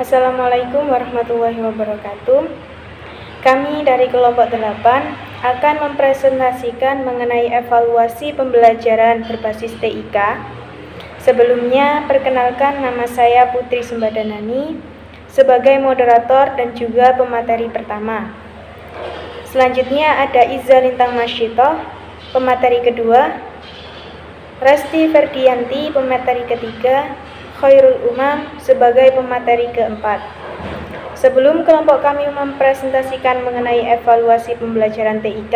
Assalamualaikum warahmatullahi wabarakatuh. Kami dari kelompok 8 akan mempresentasikan mengenai evaluasi pembelajaran berbasis TIK. Sebelumnya, perkenalkan nama saya Putri Sumbadanani sebagai moderator dan juga pemateri pertama. Selanjutnya ada Iza Lintang Masyitoh, pemateri kedua, Resti Ferdianti, pemateri ketiga, Khairul Umam sebagai pemateri keempat. Sebelum kelompok kami mempresentasikan mengenai evaluasi pembelajaran TIK,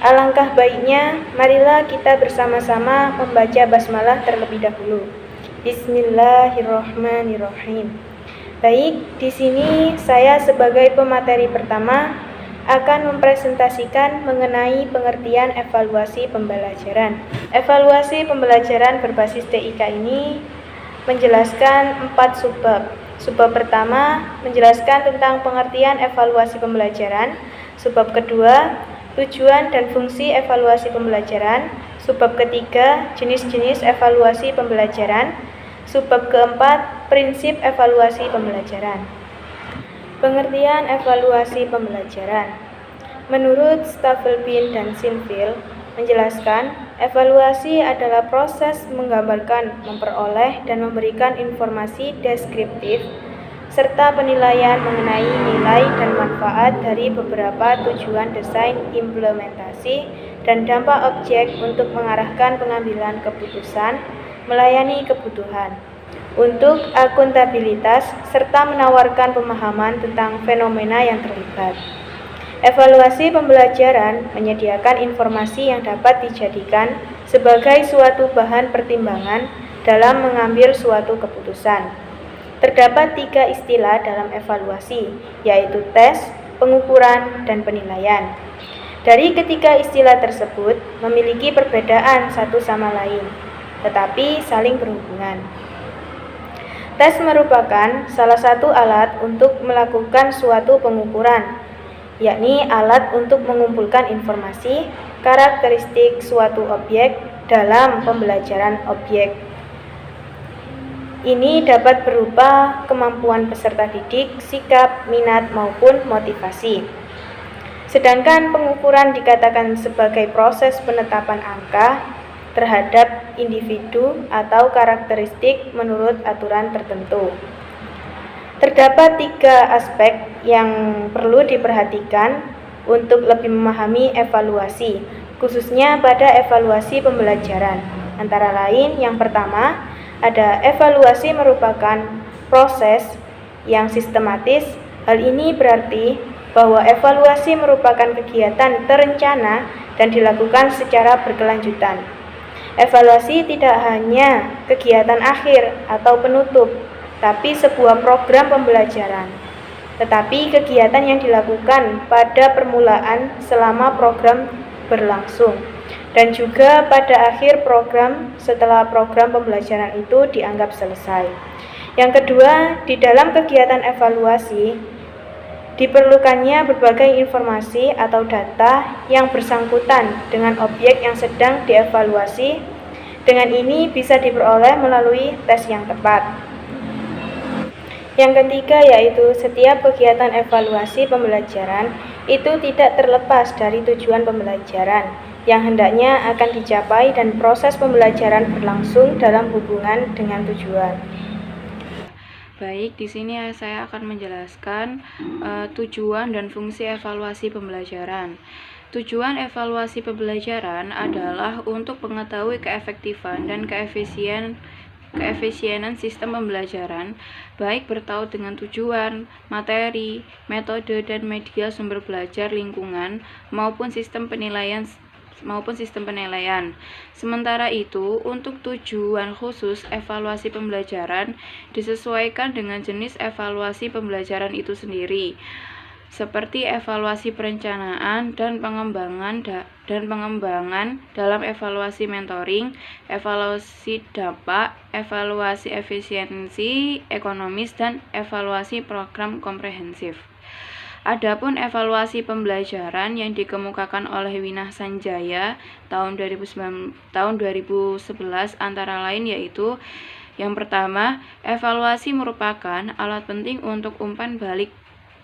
alangkah baiknya marilah kita bersama-sama membaca basmalah terlebih dahulu. Bismillahirrahmanirrahim. Baik, di sini saya sebagai pemateri pertama akan mempresentasikan mengenai pengertian evaluasi pembelajaran. Evaluasi pembelajaran berbasis TIK ini menjelaskan 4 subbab. Subbab pertama menjelaskan tentang pengertian evaluasi pembelajaran. Subbab kedua, tujuan dan fungsi evaluasi pembelajaran. Subbab ketiga, jenis-jenis evaluasi pembelajaran. Subbab keempat, prinsip evaluasi pembelajaran. Pengertian evaluasi pembelajaran. Menurut Staffelbein dan Sinville, menjelaskan, evaluasi adalah proses menggambarkan, memperoleh, dan memberikan informasi deskriptif serta penilaian mengenai nilai dan manfaat dari beberapa tujuan desain implementasi dan dampak objek untuk mengarahkan pengambilan keputusan, melayani kebutuhan, untuk akuntabilitas, serta menawarkan pemahaman tentang fenomena yang terlibat. Evaluasi pembelajaran menyediakan informasi yang dapat dijadikan sebagai suatu bahan pertimbangan dalam mengambil suatu keputusan. Terdapat 3 istilah dalam evaluasi, yaitu tes, pengukuran, dan penilaian. Dari ketiga istilah tersebut memiliki perbedaan satu sama lain, tetapi saling berhubungan. Tes merupakan salah satu alat untuk melakukan suatu pengukuran, yakni alat untuk mengumpulkan informasi, karakteristik suatu objek dalam pembelajaran objek. Ini dapat berupa kemampuan peserta didik, sikap, minat, maupun motivasi. Sedangkan pengukuran dikatakan sebagai proses penetapan angka terhadap individu atau karakteristik menurut aturan tertentu. Terdapat 3 aspek yang perlu diperhatikan untuk lebih memahami evaluasi, khususnya pada evaluasi pembelajaran. Antara lain, yang pertama, ada evaluasi merupakan proses yang sistematis. Hal ini berarti bahwa evaluasi merupakan kegiatan terencana dan dilakukan secara berkelanjutan. Evaluasi tidak hanya kegiatan akhir atau penutup, tapi sebuah program pembelajaran. Tetapi kegiatan yang dilakukan pada permulaan selama program berlangsung, dan juga pada akhir program setelah program pembelajaran itu dianggap selesai. Yang kedua, di dalam kegiatan evaluasi diperlukannya berbagai informasi atau data yang bersangkutan dengan objek yang sedang dievaluasi. Dengan ini bisa diperoleh melalui tes yang tepat. Yang ketiga yaitu setiap kegiatan evaluasi pembelajaran itu tidak terlepas dari tujuan pembelajaran yang hendaknya akan dicapai dan proses pembelajaran berlangsung dalam hubungan dengan tujuan. Baik, di sini saya akan menjelaskan tujuan dan fungsi evaluasi pembelajaran. Tujuan evaluasi pembelajaran adalah untuk mengetahui keefektifan dan keefisienan sistem pembelajaran, baik bertaut dengan tujuan, materi, metode, dan media sumber belajar lingkungan maupun sistem penilaian. Sementara itu, untuk tujuan khusus evaluasi pembelajaran disesuaikan dengan jenis evaluasi pembelajaran itu sendiri, seperti evaluasi perencanaan dan pengembangan dalam evaluasi mentoring, evaluasi dampak, evaluasi efisiensi ekonomis, dan evaluasi program komprehensif. Adapun evaluasi pembelajaran yang dikemukakan oleh Winah Sanjaya tahun 2011 antara lain yaitu Yang pertama, evaluasi merupakan alat penting untuk umpan balik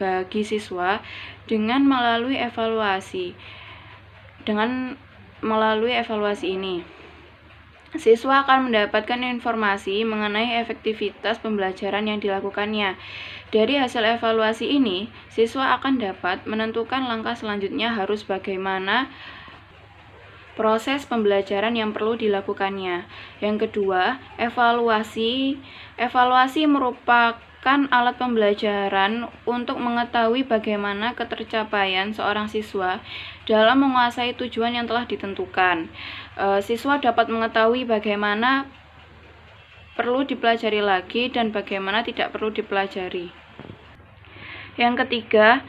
bagi siswa dengan melalui evaluasi. Dengan melalui evaluasi ini, siswa akan mendapatkan informasi mengenai efektivitas pembelajaran yang dilakukannya. Dari hasil evaluasi ini, siswa akan dapat menentukan langkah selanjutnya harus bagaimana proses pembelajaran yang perlu dilakukannya. Yang kedua, evaluasi. Evaluasi merupakan alat pembelajaran untuk mengetahui bagaimana ketercapaian seorang siswa dalam menguasai tujuan yang telah ditentukan. Siswa dapat mengetahui bagaimana perlu dipelajari lagi dan bagaimana tidak perlu dipelajari. Yang ketiga,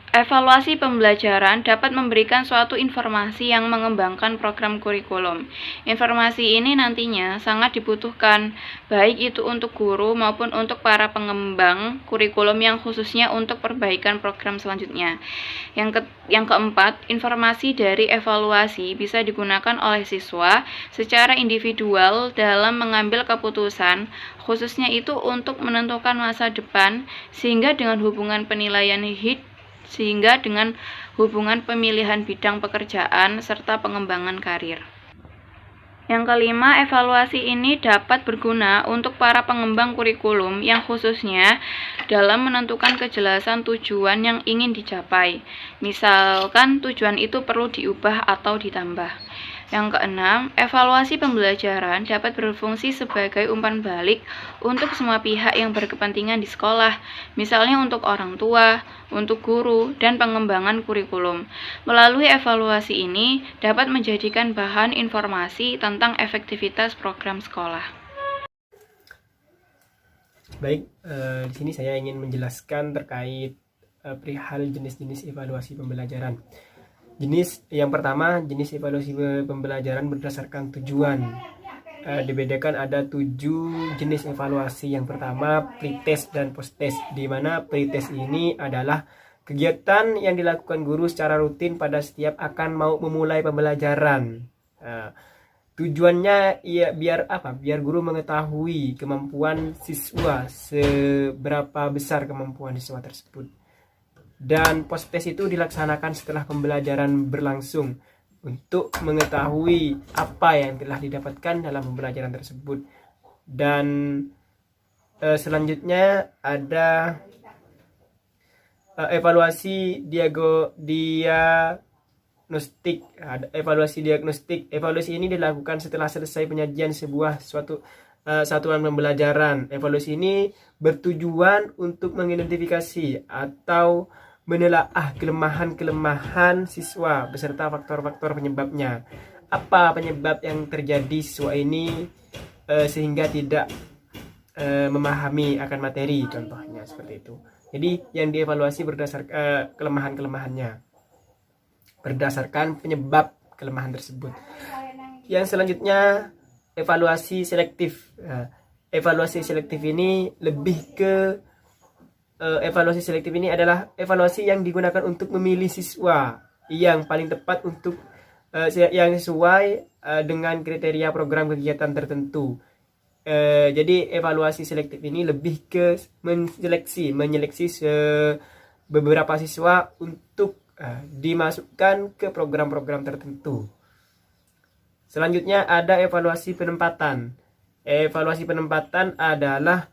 evaluasi pembelajaran dapat memberikan suatu informasi yang mengembangkan program kurikulum. Informasi ini nantinya sangat dibutuhkan, baik itu untuk guru maupun untuk para pengembang kurikulum yang khususnya untuk perbaikan program selanjutnya. Yang keempat, informasi dari evaluasi bisa digunakan oleh siswa secara individual dalam mengambil keputusan, khususnya itu untuk menentukan masa depan, sehingga dengan hubungan pemilihan bidang pekerjaan serta pengembangan karir. Yang kelima, evaluasi ini dapat berguna untuk para pengembang kurikulum yang khususnya dalam menentukan kejelasan tujuan yang ingin dicapai. Misalkan tujuan itu perlu diubah atau ditambah. Yang keenam, evaluasi pembelajaran dapat berfungsi sebagai umpan balik untuk semua pihak yang berkepentingan di sekolah, misalnya untuk orang tua, untuk guru, dan pengembangan kurikulum. Melalui evaluasi ini dapat menjadikan bahan informasi tentang efektivitas program sekolah. Baik, di sini saya ingin menjelaskan terkait perihal jenis-jenis evaluasi pembelajaran. Yang pertama, jenis evaluasi pembelajaran berdasarkan tujuan. Dibedakan ada 7 jenis evaluasi. Yang pertama, pretest dan posttest, di mana pretest ini adalah kegiatan yang dilakukan guru secara rutin pada setiap akan mau memulai pembelajaran. Tujuannya biar apa? Biar guru mengetahui kemampuan siswa, seberapa besar kemampuan siswa tersebut. Dan posttest itu dilaksanakan setelah pembelajaran berlangsung untuk mengetahui apa yang telah didapatkan dalam pembelajaran tersebut. Dan selanjutnya ada evaluasi diagnostik. Evaluasi diagnostik. Evaluasi ini dilakukan setelah selesai penyajian sebuah satuan pembelajaran. Evaluasi ini bertujuan untuk mengidentifikasi atau menelaah kelemahan-kelemahan siswa beserta faktor-faktor penyebabnya. Apa penyebab yang terjadi siswa ini sehingga tidak memahami akan materi, contohnya seperti itu. Jadi yang dievaluasi berdasarkan kelemahan-kelemahannya, berdasarkan penyebab kelemahan tersebut. Yang selanjutnya, evaluasi selektif. Evaluasi selektif ini adalah evaluasi yang digunakan untuk memilih siswa yang paling tepat untuk yang sesuai dengan kriteria program kegiatan tertentu. Jadi evaluasi selektif ini lebih ke menyeleksi beberapa siswa untuk dimasukkan ke program-program tertentu. Selanjutnya ada evaluasi penempatan. Evaluasi penempatan adalah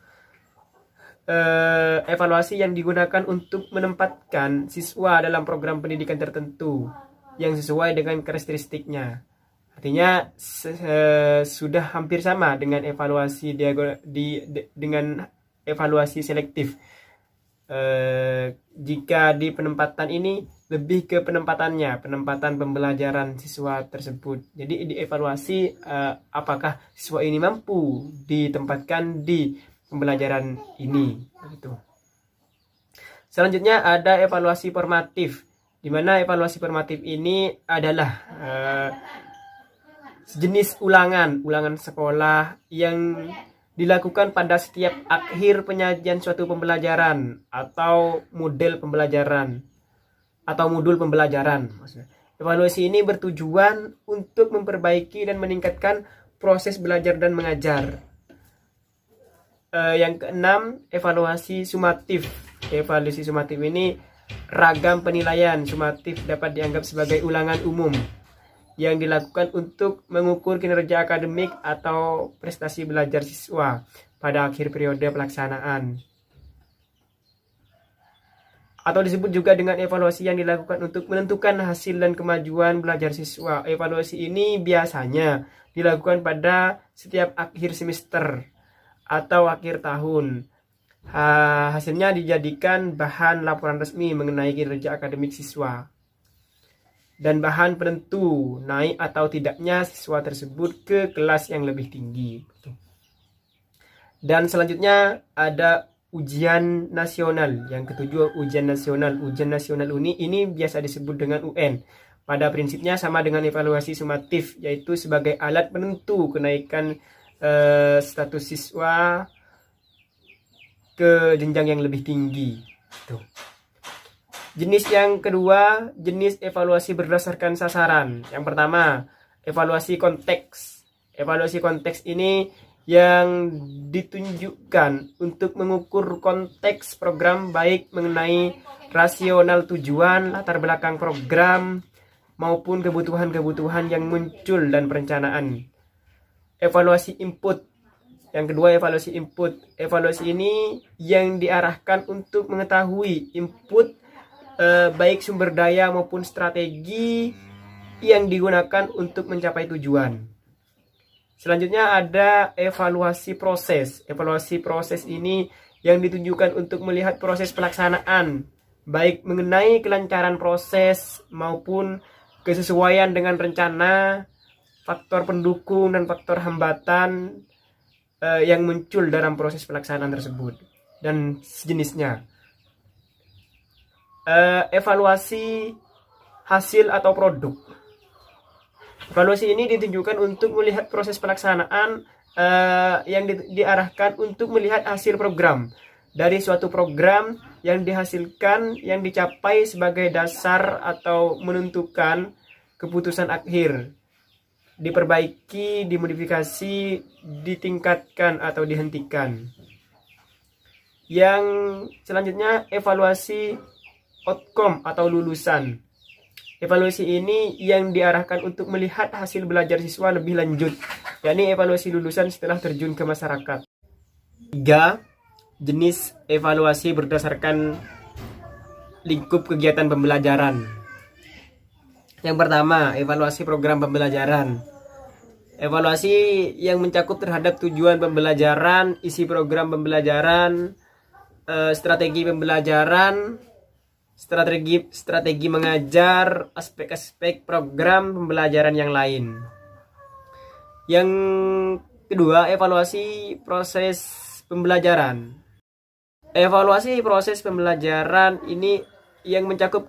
evaluasi yang digunakan untuk menempatkan siswa dalam program pendidikan tertentu yang sesuai dengan karakteristiknya. Artinya sudah hampir sama dengan evaluasi dengan evaluasi selektif. Jika di penempatan ini lebih ke penempatan pembelajaran siswa tersebut. Jadi dievaluasi apakah siswa ini mampu ditempatkan di pembelajaran ini. Gitu. Selanjutnya ada evaluasi formatif, di mana evaluasi formatif ini adalah sejenis ulangan sekolah yang dilakukan pada setiap akhir penyajian suatu pembelajaran atau modul pembelajaran. Maksudnya. Evaluasi ini bertujuan untuk memperbaiki dan meningkatkan proses belajar dan mengajar. Yang keenam, evaluasi sumatif. Evaluasi sumatif ini ragam penilaian sumatif dapat dianggap sebagai ulangan umum yang dilakukan untuk mengukur kinerja akademik atau prestasi belajar siswa pada akhir periode pelaksanaan. Atau disebut juga dengan evaluasi yang dilakukan untuk menentukan hasil dan kemajuan belajar siswa. Evaluasi ini biasanya dilakukan pada setiap akhir semester atau akhir tahun. Hasilnya dijadikan bahan laporan resmi mengenai kinerja akademik siswa dan bahan penentu naik atau tidaknya siswa tersebut ke kelas yang lebih tinggi. Dan selanjutnya ada ujian nasional. Yang ketujuh, ujian nasional. Ujian nasional ini biasa disebut dengan UN. Pada prinsipnya sama dengan evaluasi sumatif, yaitu sebagai alat penentu kenaikan status siswa ke jenjang yang lebih tinggi. Tuh. Jenis yang kedua, jenis evaluasi berdasarkan sasaran. Yang pertama, evaluasi konteks. Evaluasi konteks ini yang ditunjukkan untuk mengukur konteks program baik mengenai rasional tujuan, latar belakang program, maupun kebutuhan-kebutuhan yang muncul dan perencanaan. Evaluasi input. Yang kedua, evaluasi input. Evaluasi ini yang diarahkan untuk mengetahui input baik sumber daya maupun strategi yang digunakan untuk mencapai tujuan. Selanjutnya ada evaluasi proses. Evaluasi proses ini yang ditujukan untuk melihat proses pelaksanaan, baik mengenai kelancaran proses maupun kesesuaian dengan rencana, faktor pendukung dan faktor hambatan yang muncul dalam proses pelaksanaan tersebut dan sejenisnya. Evaluasi hasil atau produk. Evaluasi ini ditujukan untuk melihat proses pelaksanaan yang diarahkan untuk melihat hasil program dari suatu program yang dihasilkan, yang dicapai sebagai dasar atau menentukan keputusan akhir, diperbaiki, dimodifikasi, ditingkatkan atau dihentikan. Yang selanjutnya evaluasi outcome atau lulusan. Evaluasi ini yang diarahkan untuk melihat hasil belajar siswa lebih lanjut, yakni evaluasi lulusan setelah terjun ke masyarakat. 3. Jenis evaluasi berdasarkan lingkup kegiatan pembelajaran. Yang pertama, evaluasi program pembelajaran. Evaluasi yang mencakup terhadap tujuan pembelajaran, isi program pembelajaran, strategi pembelajaran, strategi mengajar, aspek-aspek program pembelajaran yang lain. Yang kedua, evaluasi proses pembelajaran. Evaluasi proses pembelajaran ini yang mencakup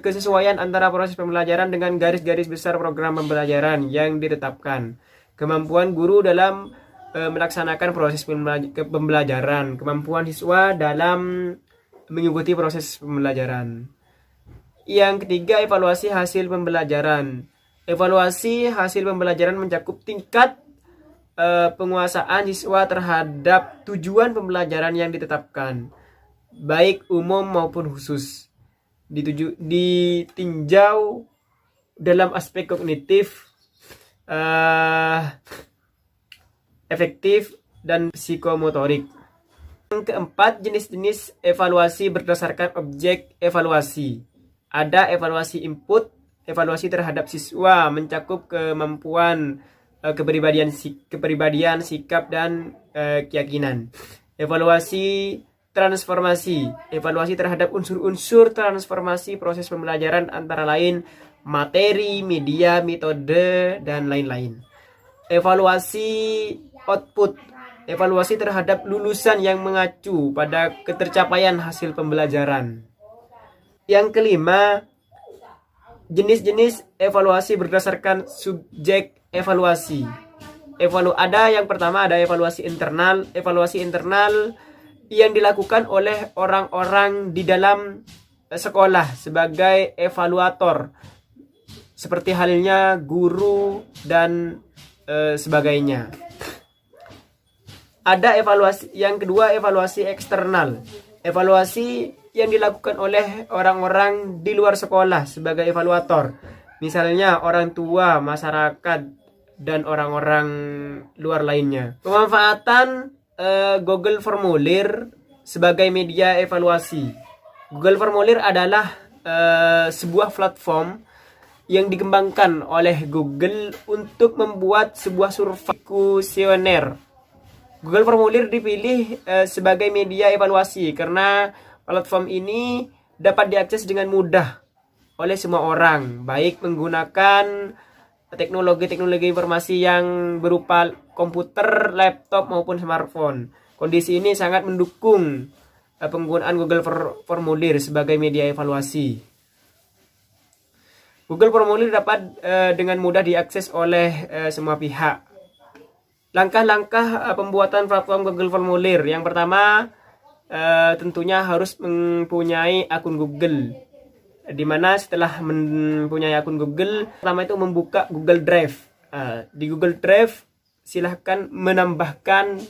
kesesuaian antara proses pembelajaran dengan garis-garis besar program pembelajaran yang ditetapkan. Kemampuan guru dalam melaksanakan proses pembelajaran, kemampuan siswa dalam mengikuti proses pembelajaran. Yang ketiga, evaluasi hasil pembelajaran. Evaluasi hasil pembelajaran mencakup tingkat penguasaan siswa terhadap tujuan pembelajaran yang ditetapkan, baik umum maupun khusus. Ditinjau dalam aspek kognitif, efektif, dan psikomotorik. Yang keempat, jenis-jenis evaluasi berdasarkan objek evaluasi. Ada evaluasi input, evaluasi terhadap siswa, mencakup kemampuan, kepribadian, sikap, dan keyakinan. Evaluasi transformasi, evaluasi terhadap unsur-unsur transformasi proses pembelajaran antara lain materi, media, metode, dan lain-lain. Evaluasi output, evaluasi terhadap lulusan yang mengacu pada ketercapaian hasil pembelajaran. Yang kelima, jenis-jenis evaluasi berdasarkan subjek evaluasi. Yang pertama ada evaluasi internal. Evaluasi internal yang dilakukan oleh orang-orang di dalam sekolah sebagai evaluator, seperti halnya guru dan sebagainya. Ada evaluasi yang kedua, evaluasi eksternal. Evaluasi yang dilakukan oleh orang-orang di luar sekolah sebagai evaluator. Misalnya orang tua, masyarakat, dan orang-orang luar lainnya. Pemanfaatan Google Formulir sebagai media evaluasi. Google Formulir adalah sebuah platform yang dikembangkan oleh Google untuk membuat sebuah survei kuesioner. Google Formulir dipilih sebagai media evaluasi karena platform ini dapat diakses dengan mudah oleh semua orang, baik menggunakan teknologi-teknologi informasi yang berupa komputer, laptop maupun smartphone. Kondisi ini sangat mendukung penggunaan Google Formulir sebagai media evaluasi. Google Formulir dapat dengan mudah diakses oleh semua pihak. Langkah-langkah pembuatan platform Google Formulir. Yang pertama, tentunya harus mempunyai akun Google. Di mana setelah mempunyai akun Google, pertama itu membuka Google Drive. Di Google Drive, silahkan menambahkan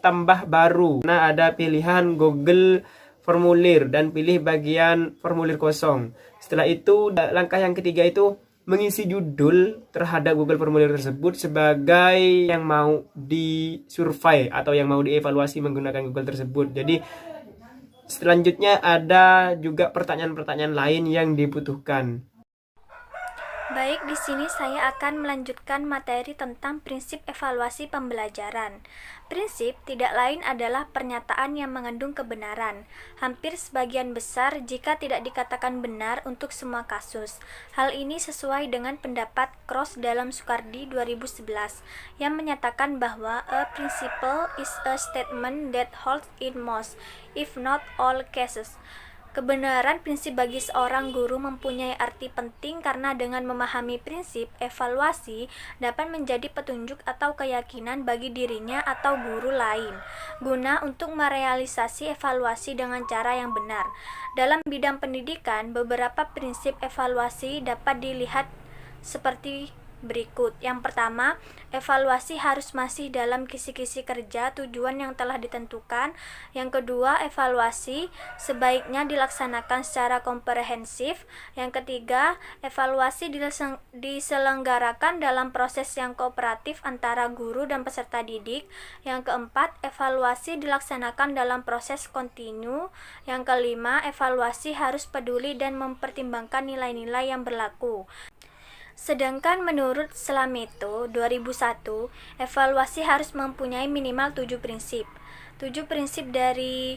tambah baru. Nah, ada pilihan Google Formulir dan pilih bagian formulir kosong. Setelah itu, langkah yang ketiga itu mengisi judul terhadap Google Formulir tersebut sebagai yang mau disurvey atau yang mau dievaluasi menggunakan Google tersebut. Jadi selanjutnya ada juga pertanyaan-pertanyaan lain yang dibutuhkan. Baik, di sini saya akan melanjutkan materi tentang prinsip evaluasi pembelajaran. Prinsip tidak lain adalah pernyataan yang mengandung kebenaran, hampir sebagian besar jika tidak dikatakan benar untuk semua kasus. Hal ini sesuai dengan pendapat Cross dalam Sukardi 2011 yang menyatakan bahwa a principle is a statement that holds in most, if not all cases. Kebenaran prinsip bagi seorang guru mempunyai arti penting karena dengan memahami prinsip, evaluasi dapat menjadi petunjuk atau keyakinan bagi dirinya atau guru lain, guna untuk merealisasi evaluasi dengan cara yang benar. Dalam bidang pendidikan, beberapa prinsip evaluasi dapat dilihat seperti berikut. Yang pertama, evaluasi harus masih dalam kisi-kisi kerja tujuan yang telah ditentukan. Yang kedua, evaluasi sebaiknya dilaksanakan secara komprehensif. Yang ketiga, evaluasi diselenggarakan dalam proses yang kooperatif antara guru dan peserta didik. Yang keempat, evaluasi dilaksanakan dalam proses kontinu. Yang kelima, evaluasi harus peduli dan mempertimbangkan nilai-nilai yang berlaku. Sedangkan menurut Slameto 2001, evaluasi harus mempunyai minimal 7 prinsip. 7 prinsip dari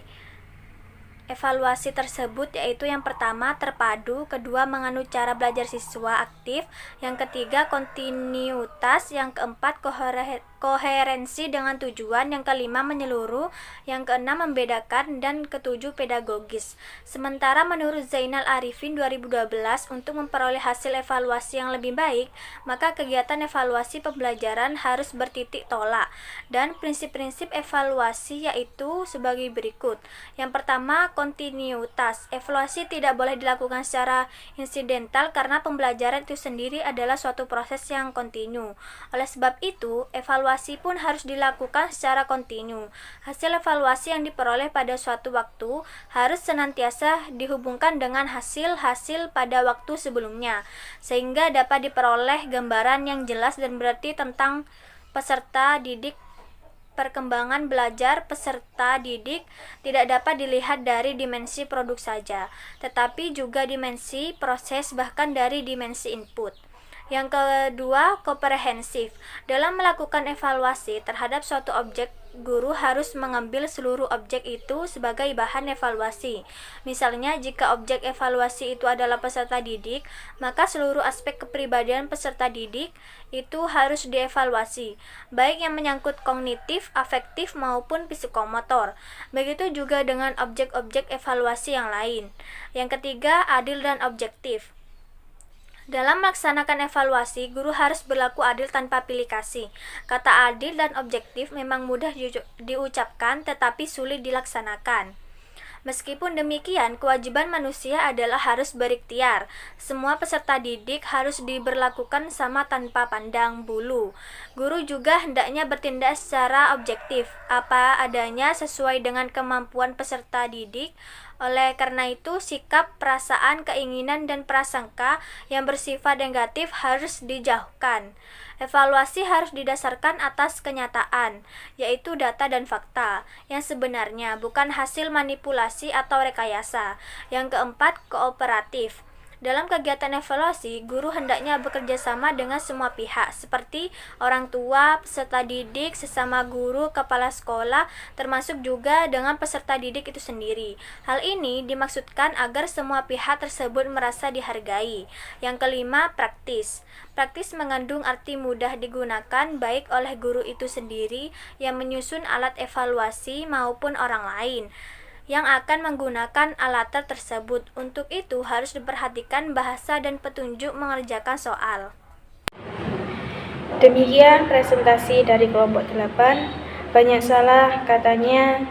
evaluasi tersebut yaitu yang pertama terpadu, kedua menganut cara belajar siswa aktif, yang ketiga kontinuitas, yang keempat koherensi dengan tujuan, yang kelima menyeluruh, yang keenam membedakan, dan ketujuh pedagogis. Sementara menurut Zainal Arifin 2012, untuk memperoleh hasil evaluasi yang lebih baik, maka kegiatan evaluasi pembelajaran harus bertitik tolak, dan prinsip-prinsip evaluasi yaitu sebagai berikut. Yang pertama, kontinuitas. Evaluasi tidak boleh dilakukan secara insidental karena pembelajaran itu sendiri adalah suatu proses yang kontinu. Oleh sebab itu, evaluasi pun harus dilakukan secara kontinu. Hasil evaluasi yang diperoleh pada suatu waktu harus senantiasa dihubungkan dengan hasil-hasil pada waktu sebelumnya, sehingga dapat diperoleh gambaran yang jelas dan berarti tentang peserta didik. Perkembangan belajar peserta didik tidak dapat dilihat dari dimensi produk saja, tetapi juga dimensi proses bahkan dari dimensi input. Yang kedua, komprehensif. Dalam melakukan evaluasi terhadap suatu objek, guru harus mengambil seluruh objek itu sebagai bahan evaluasi. Misalnya, jika objek evaluasi itu adalah peserta didik, maka seluruh aspek kepribadian peserta didik itu harus dievaluasi, baik yang menyangkut kognitif, afektif, maupun psikomotor. Begitu juga dengan objek-objek evaluasi yang lain. Yang ketiga, adil dan objektif. Dalam melaksanakan evaluasi, guru harus berlaku adil tanpa pilih kasih. Kata adil dan objektif memang mudah diucapkan tetapi sulit dilaksanakan. Meskipun demikian, kewajiban manusia adalah harus berikhtiar. Semua peserta didik harus diberlakukan sama tanpa pandang bulu. Guru juga hendaknya bertindak secara objektif, apa adanya sesuai dengan kemampuan peserta didik. Oleh karena itu, sikap, perasaan, keinginan, dan prasangka yang bersifat negatif harus dijauhkan. Evaluasi harus didasarkan atas kenyataan, yaitu data dan fakta, yang sebenarnya bukan hasil manipulasi atau rekayasa. Yang keempat, kooperatif. Dalam kegiatan evaluasi, guru hendaknya bekerja sama dengan semua pihak, seperti orang tua, peserta didik, sesama guru, kepala sekolah, termasuk juga dengan peserta didik itu sendiri. Hal ini dimaksudkan agar semua pihak tersebut merasa dihargai. Yang kelima, praktis. Praktis mengandung arti mudah digunakan baik oleh guru itu sendiri yang menyusun alat evaluasi maupun orang lain yang akan menggunakan alat tersebut. Untuk itu harus diperhatikan bahasa dan petunjuk mengerjakan soal. Demikian presentasi dari kelompok 8. Banyak salah katanya,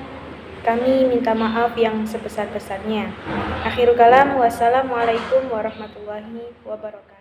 kami minta maaf yang sebesar-besarnya. Akhirul kalam, wassalamualaikum warahmatullahi wabarakatuh.